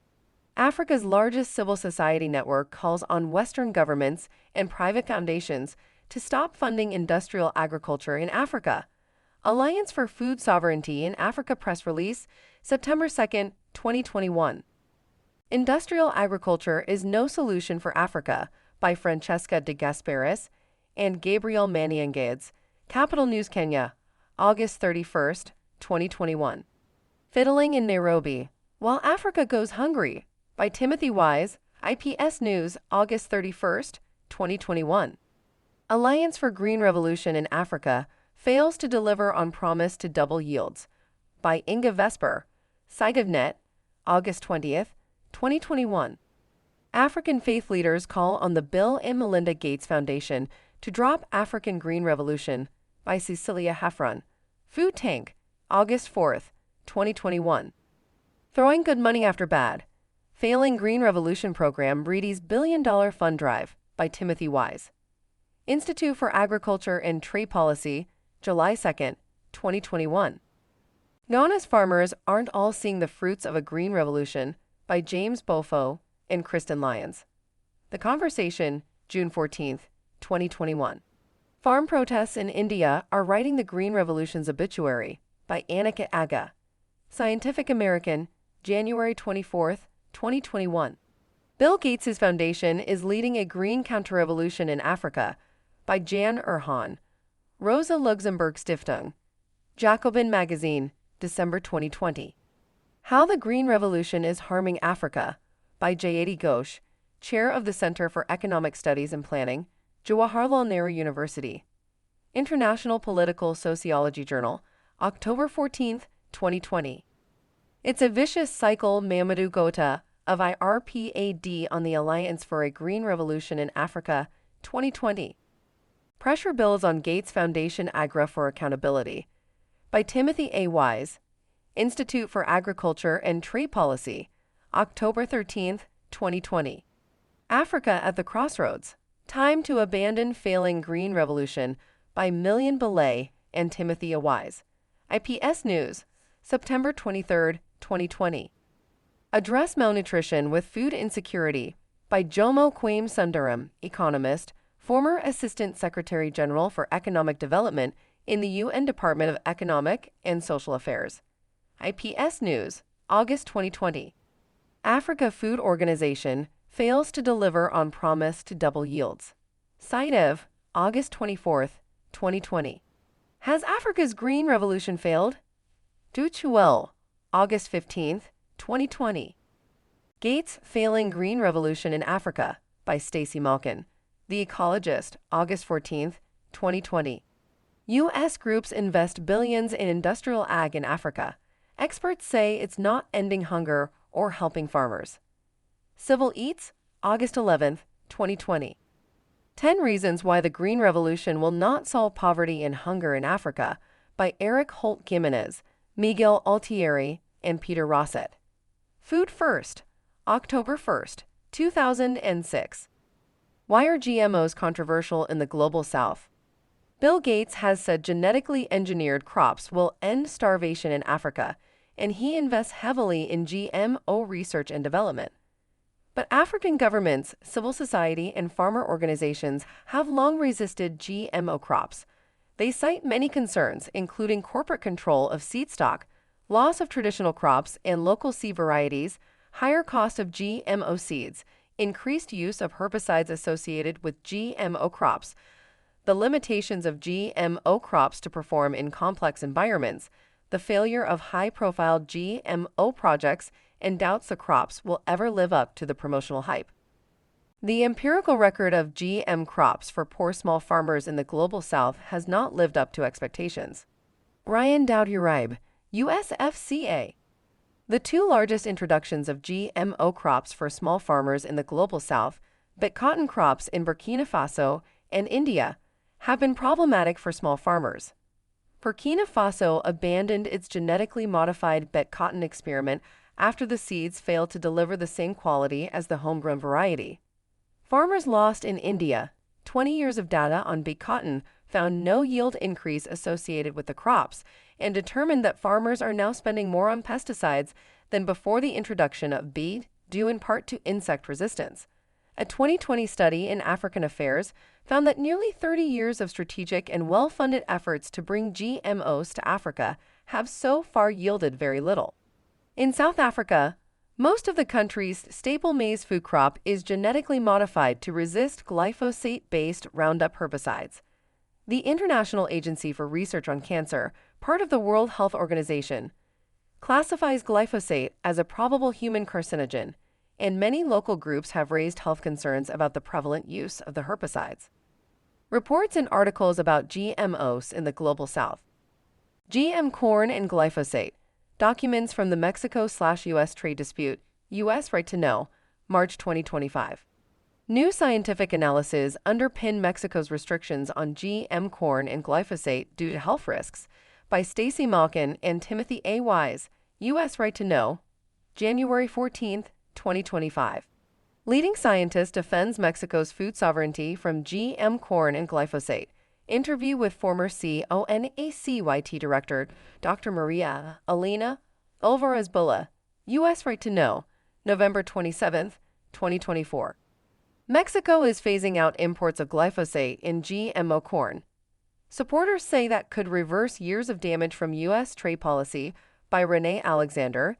Africa's largest civil society network calls on Western governments and private foundations to stop funding industrial agriculture in Africa. Alliance for Food Sovereignty in Africa press release, September 2, 2021. Industrial agriculture is no solution for Africa, by Francesca de Gasperis and Gabriel Maniangades, Capital News Kenya, August 31, 2021. Fiddling in Nairobi, While Africa Goes Hungry, by Timothy Wise, IPS News, August 31, 2021. Alliance for Green Revolution in Africa fails to deliver on promise to double yields, by Inga Vesper, SIGOVNet, August 20, 2021. African faith leaders call on the Bill and Melinda Gates Foundation to drop African Green Revolution, by Cecilia Heffron, Food Tank, August 4, 2021. Throwing good money after bad. Failing Green Revolution Program Reedy's billion-dollar fund drive, by Timothy Wise. Institute for Agriculture and Trade Policy, July 2, 2021. Ghana's farmers aren't all seeing the fruits of a green revolution, by James Bofo and Kristen Lyons. The Conversation, June 14, 2021. Farm protests in India are writing the Green Revolution's obituary, by Annika Aga. Scientific American, January 24, 2021. Bill Gates' foundation is leading a green counter-revolution in Africa, by Jan Erhan. Rosa Luxemburg Stiftung. Jacobin Magazine, December 2020. How the Green Revolution is Harming Africa, by Jayati Ghosh, Chair of the Center for Economic Studies and Planning, Jawaharlal Nehru University. International Political Sociology Journal, October 14, 2020. It's a Vicious Cycle. Mamadou Gota, of IRPAD on the Alliance for a Green Revolution in Africa, 2020. Pressure Builds on Gates Foundation AGRA for Accountability, by Timothy A. Wise, Institute for Agriculture and Trade Policy, October 13, 2020. Africa at the Crossroads, Time to Abandon Failing Green Revolution, by Million Belay and Timothy A. Wise. IPS News, September 23, 2020. Address Malnutrition with Food Insecurity, by Jomo Kwame Sundaram, economist, former Assistant Secretary General for Economic Development in the UN Department of Economic and Social Affairs. IPS News, August 2020. Africa Food Organization fails to deliver on promise to double yields. SciDev, August 24, 2020. Has Africa's Green Revolution failed? Duchuel, August 15, 2020. Gates Failing Green Revolution in Africa, by Stacy Malkin. The Ecologist, August 14, 2020. U.S. groups invest billions in industrial ag in Africa. Experts say it's not ending hunger or helping farmers. Civil Eats, August 11, 2020. 10 Reasons Why the Green Revolution Will Not Solve Poverty and Hunger in Africa, by Eric Holt Gimenez, Miguel Altieri, and Peter Rosset. Food First, October 1, 2006. Why are GMOs controversial in the Global South? Bill Gates has said genetically engineered crops will end starvation in Africa, and he invests heavily in GMO research and development. But African governments, civil society, and farmer organizations have long resisted GMO crops. They cite many concerns, including corporate control of seed stock, loss of traditional crops and local seed varieties, higher cost of GMO seeds, increased use of herbicides associated with GMO crops, the limitations of GMO crops to perform in complex environments, the failure of high-profile GMO projects, and doubts the crops will ever live up to the promotional hype. The empirical record of GM crops for poor small farmers in the Global South has not lived up to expectations. Ryan Dowd-Uribe, USFCA. The two largest introductions of GMO crops for small farmers in the Global South, but cotton crops in Burkina Faso and India, have been problematic for small farmers. Burkina Faso abandoned its genetically modified bet cotton experiment after the seeds failed to deliver the same quality as the homegrown variety. Farmers lost in India. 20 years of data on beet cotton found no yield increase associated with the crops and determined that farmers are now spending more on pesticides than before the introduction of beet, due in part to insect resistance. A 2020 study in African Affairs found that nearly 30 years of strategic and well-funded efforts to bring GMOs to Africa have so far yielded very little. In South Africa, most of the country's staple maize food crop is genetically modified to resist glyphosate-based Roundup herbicides. The International Agency for Research on Cancer, part of the World Health Organization, classifies glyphosate as a probable human carcinogen, and many local groups have raised health concerns about the prevalent use of the herbicides. Reports and articles about GMOs in the Global South. GM corn and glyphosate. Documents from the Mexico/U.S. trade dispute, U.S. Right to Know, March 2025. New scientific analysis underpin Mexico's restrictions on GM corn and glyphosate due to health risks, by Stacy Malkin and Timothy A. Wise, U.S. Right to Know, January 14, 2025. Leading scientist defends Mexico's food sovereignty from GM corn and glyphosate. Interview with former CONACYT Director Dr. Maria Elena Alvarez-Bulla, U.S. Right to Know, November 27, 2024. Mexico is phasing out imports of glyphosate in GMO corn. Supporters say that could reverse years of damage from U.S. trade policy, by Renee Alexander,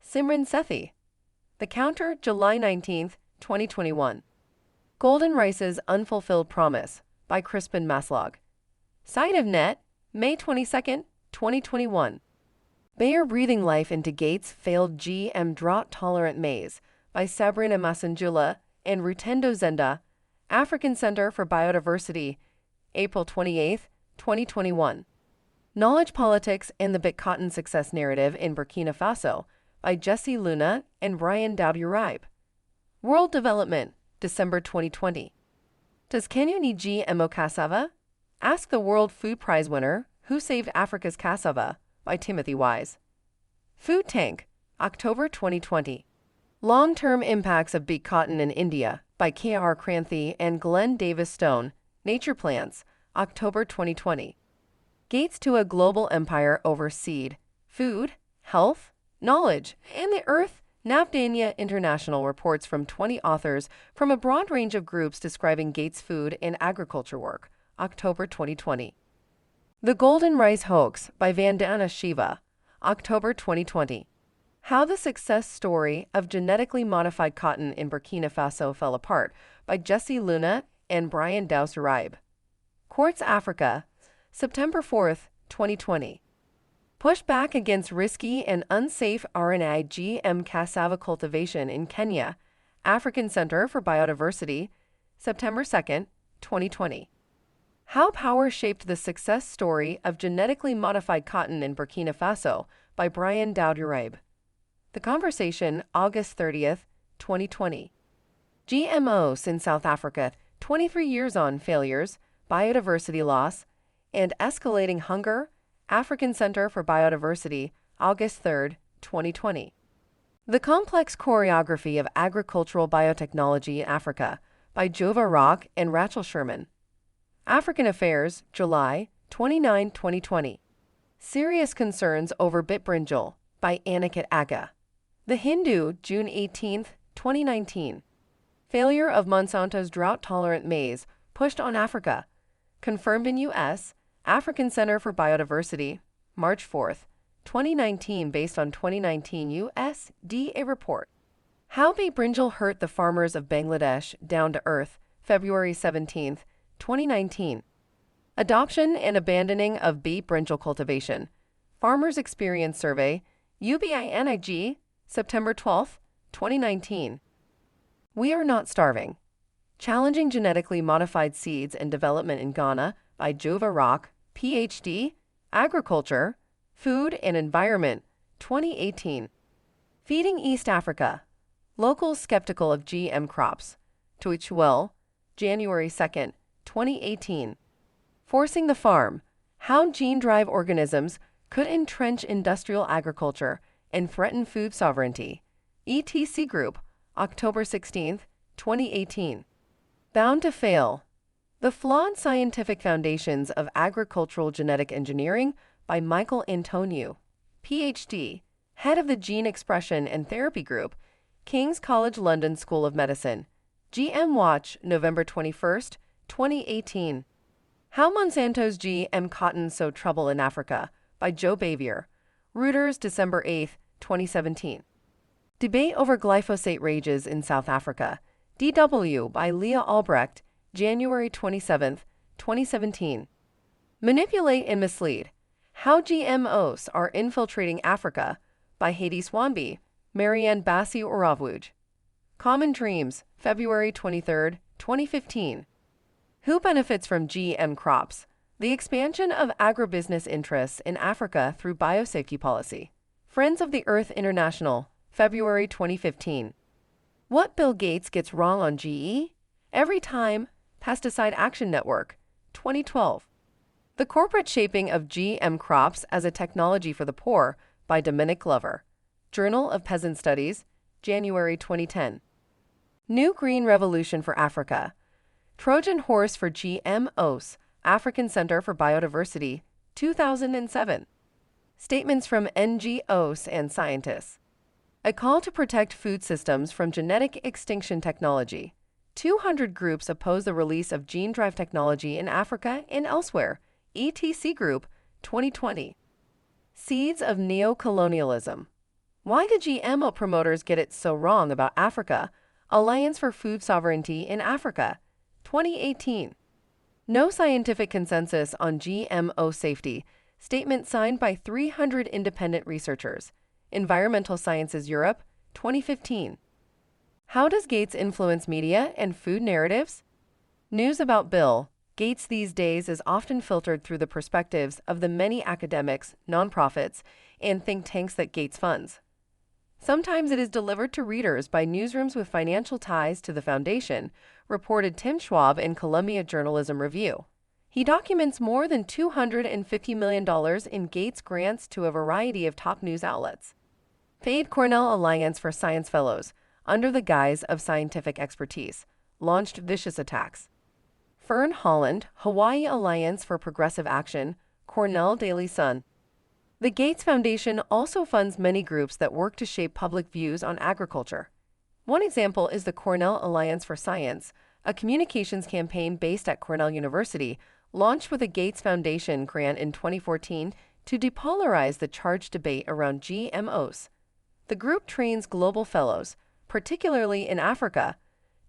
Simran Sethi. The Counter, July 19, 2021. Golden Rice's Unfulfilled Promise, by Crispin Maslog. Site of Net, May 22, 2021. Bayer Breathing Life into Gates' Failed GM Drought-Tolerant Maize, by Sabrina Masanjula and Rutendo Zenda, African Center for Biodiversity, April 28, 2021. Knowledge Politics and the Bit Cotton Success Narrative in Burkina Faso, by Jesse Luna and Brian Dowd-Uribe. World Development, December 2020. Does Kenya need GMO cassava? Ask the World Food Prize winner, Who Saved Africa's Cassava, by Timothy Wise. Food Tank, October 2020. Long-Term Impacts of Beet Cotton in India, by K.R. Kranthi and Glenn Davis Stone, Nature Plants, October 2020. Gates to a Global Empire Over Seed, Food, Health, Knowledge, and the Earth. Navdanya International reports from 20 authors from a broad range of groups describing Gates' food and agriculture work, October 2020. The Golden Rice Hoax, by Vandana Shiva, October 2020. How the Success Story of Genetically Modified Cotton in Burkina Faso Fell Apart, by Jesse Luna and Brian Dowd-Uribe. Quartz Africa, September 4, 2020. Push back against risky and unsafe RNI GM cassava cultivation in Kenya, African Center for Biodiversity, September 2, 2020. How Power Shaped the Success Story of Genetically Modified Cotton in Burkina Faso, by Brian Dowd-Uribe. The Conversation, August 30, 2020. GMOs in South Africa, 23 years on failures, biodiversity loss, and escalating hunger, African Center for Biodiversity, August 3, 2020. The Complex Choreography of Agricultural Biotechnology in Africa, by Jova Rock and Rachel Sherman. African Affairs, July 29, 2020. Serious Concerns Over Bit Brinjal, by Aniket Aga. The Hindu, June 18, 2019. Failure of Monsanto's drought-tolerant maize pushed on Africa. Confirmed in U.S. African Center for Biodiversity, March 4, 2019, based on 2019 USDA report. How beet brinjal hurt the farmers of Bangladesh down to earth, February 17, 2019. Adoption and abandoning of beet brinjal cultivation. Farmers Experience Survey, UBINIG, September 12, 2019. We Are Not Starving. Challenging Genetically Modified Seeds and Development in Ghana by Jova Rock, Ph.D., Agriculture, Food and Environment, 2018. Feeding East Africa. Locals skeptical of GM crops. Tuichwell, January 2, 2018. Forcing the Farm. How gene-drive organisms could entrench industrial agriculture and threaten food sovereignty. ETC Group, October 16, 2018. Bound to Fail. The Flawed Scientific Foundations of Agricultural Genetic Engineering by Michael Antoniou, Ph.D., Head of the Gene Expression and Therapy Group, King's College London School of Medicine. GM Watch, November 21, 2018. How Monsanto's GM Cotton Sowed Trouble in Africa by Joe Bavier. Reuters, December 8, 2017. Debate over glyphosate rages in South Africa. DW by Leah Albrecht, January 27, 2017. Manipulate and Mislead. How GMOs Are Infiltrating Africa by Heidi Swanby, Marianne Bassi-Oravouj. Common Dreams, February 23, 2015. Who benefits from GM crops? The expansion of agribusiness interests in Africa through biosafety policy. Friends of the Earth International, February 2015. What Bill Gates Gets Wrong on GE? Every Time, Pesticide Action Network, 2012. The Corporate Shaping of GM Crops as a Technology for the Poor by Dominic Glover. Journal of Peasant Studies, January 2010. New Green Revolution for Africa. Trojan Horse for GMOs, African Center for Biodiversity, 2007. Statements from NGOs and scientists. A call to protect food systems from genetic extinction technology. 200 groups oppose the release of gene-drive technology in Africa and elsewhere. ETC Group, 2020. Seeds of Neocolonialism. Why do GMO promoters get it so wrong about Africa? Alliance for Food Sovereignty in Africa, 2018. No scientific consensus on GMO safety. Statement signed by 300 independent researchers. Environmental Sciences Europe, 2015. How does Gates influence media and food narratives? News about Bill Gates these days is often filtered through the perspectives of the many academics, nonprofits, and think tanks that Gates funds. Sometimes it is delivered to readers by newsrooms with financial ties to the foundation, reported Tim Schwab in Columbia Journalism Review. He documents more than $250 million in Gates grants to a variety of top news outlets. Paid Cornell Alliance for Science Fellows, under the guise of scientific expertise, launched vicious attacks. Fern Holland, Hawaii Alliance for Progressive Action, Cornell Daily Sun. The Gates Foundation also funds many groups that work to shape public views on agriculture. One example is the Cornell Alliance for Science, a communications campaign based at Cornell University, launched with a Gates Foundation grant in 2014 to depolarize the charged debate around GMOs. The group trains global fellows, particularly in Africa,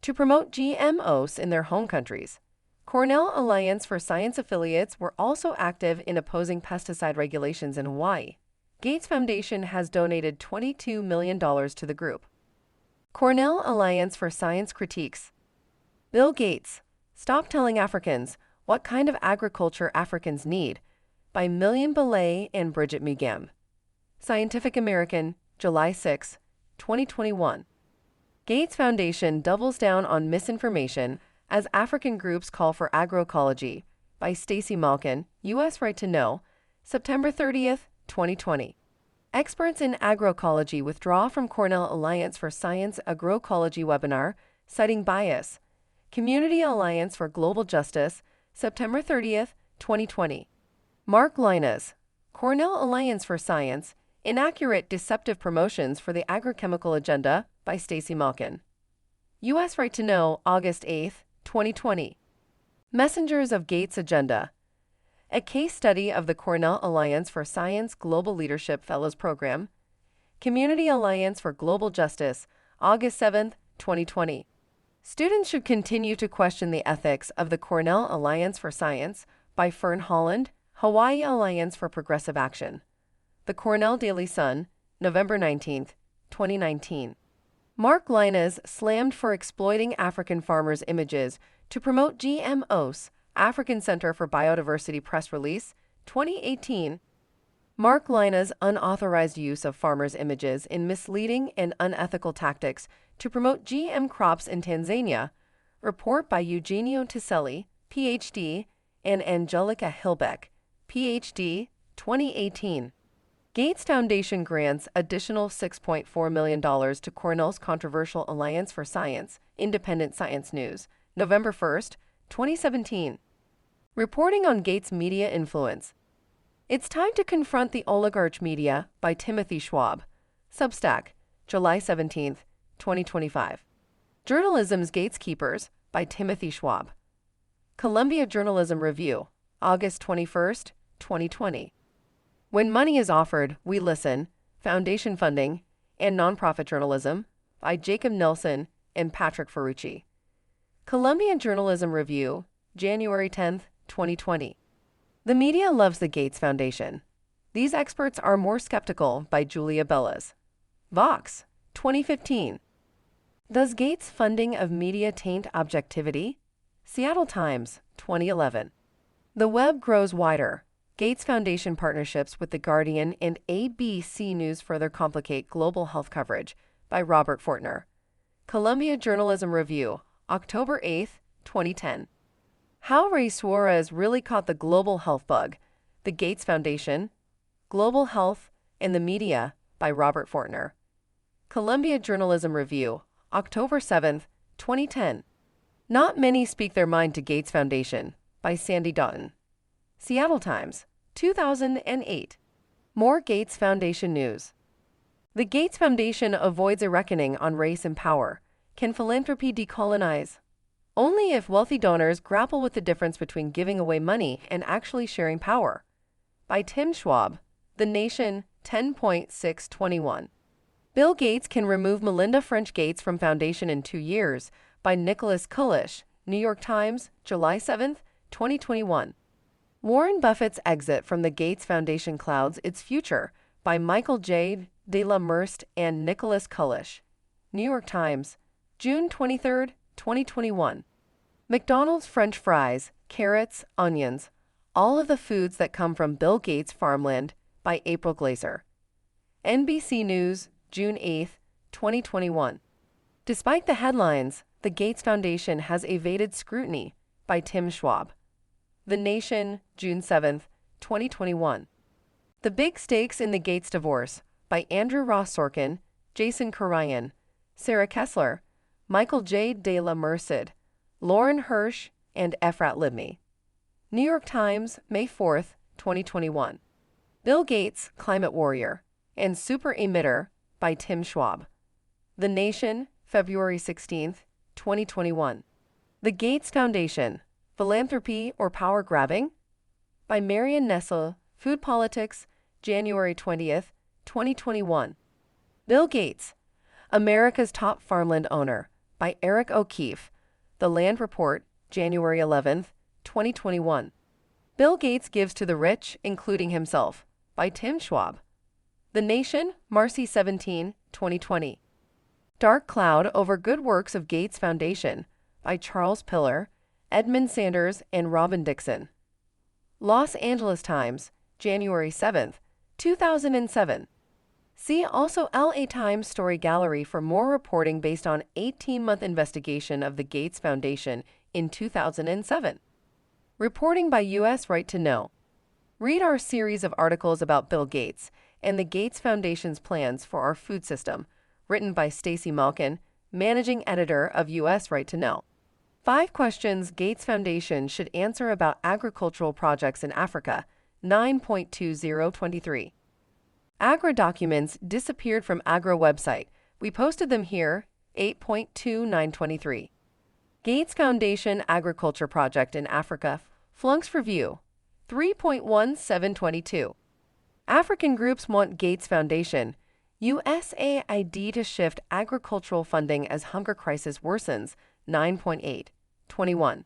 to promote GMOs in their home countries. Cornell Alliance for Science affiliates were also active in opposing pesticide regulations in Hawaii. Gates Foundation has donated $22 million to the group. Cornell Alliance for Science critiques. Bill Gates, Stop Telling Africans What Kind of Agriculture Africans Need, by Millian Belay and Bridget Mugam. Scientific American, July 6, 2021. Gates Foundation doubles down on misinformation as African groups call for agroecology, by Stacy Malkin, U.S. Right to Know, September 30, 2020. Experts in agroecology withdraw from Cornell Alliance for Science agroecology webinar, citing bias. Community Alliance for Global Justice, September 30, 2020. Mark Linas, Cornell Alliance for Science, Inaccurate Deceptive Promotions for the Agrochemical Agenda, by Stacy Malkin. U.S. Right to Know, August 8, 2020. Messengers of Gates Agenda. A case study of the Cornell Alliance for Science Global Leadership Fellows Program. Community Alliance for Global Justice, August 7, 2020. Students should continue to question the ethics of the Cornell Alliance for Science by Fern Holland, Hawaii Alliance for Progressive Action. The Cornell Daily Sun, November 19, 2019. Mark Linus slammed for exploiting African farmers' images to promote GMOs, African Center for Biodiversity press release, 2018. Mark Linus' unauthorized use of farmers' images in misleading and unethical tactics to promote GM crops in Tanzania. Report by Eugenio Tiselli, Ph.D., and Angelica Hilbeck, Ph.D., 2018. Gates Foundation grants additional $6.4 million to Cornell's controversial Alliance for Science, Independent Science News, November 1, 2017. Reporting on Gates' media influence. It's time to confront the oligarch media by Timothy Schwab. Substack, July 17, 2025. Journalism's Gatekeepers by Timothy Schwab. Columbia Journalism Review, August 21, 2020. When Money is Offered, We Listen, Foundation Funding, and Nonprofit Journalism by Jacob Nelson and Patrick Ferrucci. Columbia Journalism Review, January 10, 2020. The media loves the Gates Foundation. These experts are more skeptical by Julia Bellas. Vox, 2015. Does Gates' funding of media taint objectivity? Seattle Times, 2011. The web grows wider. Gates Foundation partnerships with The Guardian and ABC News further complicate global health coverage by Robert Fortner. Columbia Journalism Review, October 8, 2010. How Ray Suarez Really Caught the Global Health Bug, The Gates Foundation, Global Health, and the Media by Robert Fortner. Columbia Journalism Review, October 7, 2010. Not Many Speak Their Mind to Gates Foundation by Sandy Doughton. Seattle Times, 2008. More Gates Foundation news. The Gates Foundation avoids a reckoning on race and power. Can philanthropy decolonize? Only if wealthy donors grapple with the difference between giving away money and actually sharing power. By Tim Schwab, The Nation, 10.621. Bill Gates can remove Melinda French Gates from foundation in 2 years by Nicholas Kullish, New York Times, July 7, 2021. Warren Buffett's exit from the Gates Foundation clouds its future by Michael J. de la Merst and Nicholas Kullish, New York Times, June 23, 2021. McDonald's French fries, carrots, onions, all of the foods that come from Bill Gates' farmland by April Glaser. NBC News, June 8, 2021. Despite the headlines, the Gates Foundation has evaded scrutiny by Tim Schwab. The Nation, June 7, 2021. The Big Stakes in the Gates Divorce by Andrew Ross Sorkin, Jason Karayan, Sarah Kessler, Michael J. de la Merced, Lauren Hirsch, and Efrat Libni. New York Times, May 4, 2021. Bill Gates, Climate Warrior, and Super Emitter by Tim Schwab. The Nation, February 16, 2021. The Gates Foundation, Philanthropy or Power Grabbing? By Marion Nessel, Food Politics, January 20, 2021. Bill Gates, America's Top Farmland Owner by Eric O'Keefe, The Land Report, January 11, 2021. Bill Gates Gives to the Rich, Including Himself, by Tim Schwab. The Nation, Marcy 17, 2020. Dark Cloud Over Good Works of Gates Foundation, by Charles Pillar, Edmund Sanders, and Robin Dixon. Los Angeles Times, January 7, 2007. See also LA Times Story Gallery for more reporting based on 18-month investigation of the Gates Foundation in 2007. Reporting by U.S. Right to Know. Read our series of articles about Bill Gates and the Gates Foundation's plans for our food system, written by Stacy Malkin, managing editor of U.S. Right to Know. 5 questions Gates Foundation should answer about agricultural projects in Africa, 9.2023. Agra documents disappeared from Agra website. We posted them here, 8.2923. Gates Foundation Agriculture Project in Africa, flunks review, 3.1722. African groups want Gates Foundation, USAID to shift agricultural funding as hunger crisis worsens, 9.8. 21.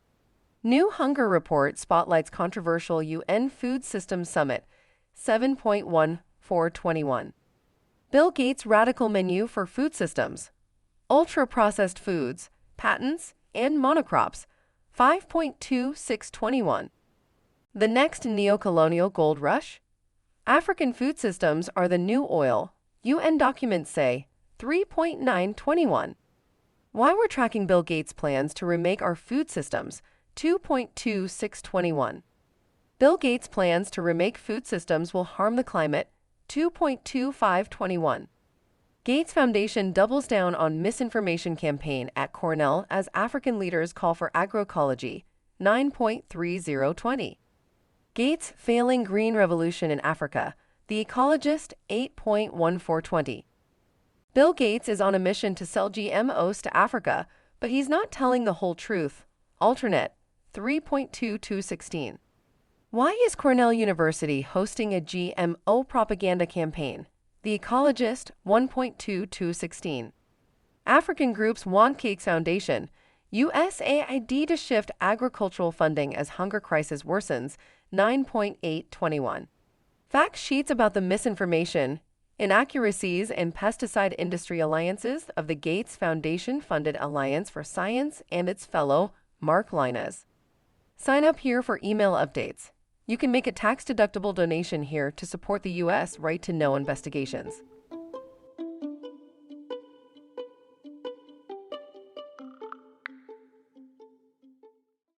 New Hunger Report spotlights controversial UN Food Systems Summit, 7.1421. Bill Gates' radical menu for food systems. Ultra-processed foods, patents, and monocrops, 5.2621. The next neocolonial gold rush? African food systems are the new oil, UN documents say, 3.921. Why we're tracking Bill Gates' plans to remake our food systems, 2.2621. Bill Gates' plans to remake food systems will harm the climate, 2.2521. Gates Foundation doubles down on misinformation campaign at Cornell as African leaders call for agroecology, 9.3020. Gates failing green revolution in Africa, The Ecologist, 8.1420. Bill Gates is on a mission to sell GMOs to Africa, but he's not telling the whole truth. Alternate, 3.2216. Why is Cornell University hosting a GMO propaganda campaign? The Ecologist, 1.2216. African groups want Gates Foundation, USAID to shift agricultural funding as hunger crisis worsens, 9.821. Fact sheets about the misinformation, inaccuracies, and pesticide industry alliances of the Gates Foundation-funded Alliance for Science and its fellow, Mark Linus. Sign up here for email updates. You can make a tax-deductible donation here to support the U.S. right to know investigations.